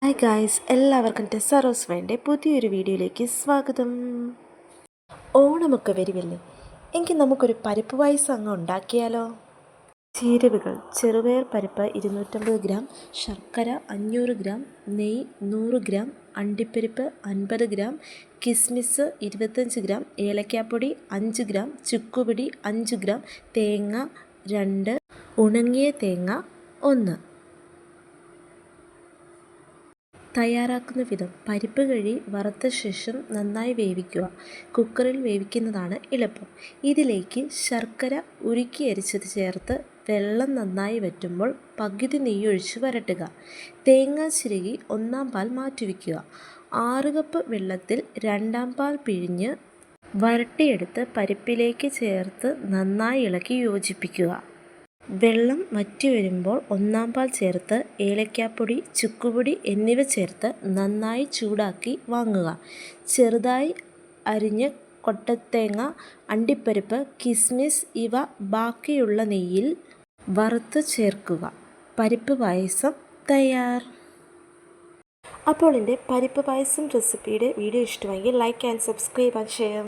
Hi guys, എല്ലാവർക്കും Tessa rose വേൻ്റെ പുതിയൊരു വീഡിയോയിലേക്ക് സ്വാഗതം. ഓണമൊക്കെ വരുമല്ലേ, എങ്കിൽ നമുക്കൊരു പരിപ്പ് പായസം അങ്ങ് ഉണ്ടാക്കിയാലോ. ചേരുവകൾ: ചെറുപയർ പരിപ്പ് 250 ഗ്രാം, ശർക്കര 500 ഗ്രാം, നെയ്യ് 100 ഗ്രാം, അണ്ടിപ്പരിപ്പ് 50 ഗ്രാം, കിസ്മിസ് 25 ഗ്രാം, ഏലക്കാപ്പൊടി 5 ഗ്രാം, ചുക്കുപൊടി 5 ഗ്രാം, തേങ്ങ 2, ഉണങ്ങിയ തേങ്ങ 1. തയ്യാറാക്കുന്ന വിധം: പരിപ്പ് കഴുകി വറുത്ത ശേഷം നന്നായി വേവിക്കുക. കുക്കറിൽ വേവിക്കുന്നതാണ് എളുപ്പം. ഇതിലേക്ക് ശർക്കര ഉരുക്കി അരിച്ചത് ചേർത്ത് വെള്ളം നന്നായി വറ്റുമ്പോൾ പകുതി നെയ്യൊഴിച്ച് വരട്ടുക. തേങ്ങ ചിരകി 1/4 പാൽ മാറ്റിവെക്കുക. 6 കപ്പ് വെള്ളത്തിൽ 2/2 പാൽ പിഴിഞ്ഞ് വരട്ടിയെടുത്ത് പരിപ്പിലേക്ക് ചേർത്ത് നന്നായി ഇളക്കി യോജിപ്പിക്കുക. വെള്ളം വറ്റി വരുമ്പോൾ 1/4 പാൽ ചേർത്ത് ഏലക്കാപ്പൊടി, ചുക്കുപൊടി എന്നിവ ചേർത്ത് നന്നായി ചൂടാക്കി വാങ്ങുക. ചെറുതായി അരിഞ്ഞ കൊട്ടത്തേങ്ങ, അണ്ടിപ്പരിപ്പ്, കിസ്മിസ് ഇവ ബാക്കിയുള്ള നെയ്യിൽ വറുത്ത് ചേർക്കുക. പരിപ്പ് പായസം തയ്യാർ. അപ്പോൾ എൻ്റെ പരിപ്പ് പായസം റെസിപ്പിയുടെ വീഡിയോ ഇഷ്ടമെങ്കിൽ like and subscribe and share.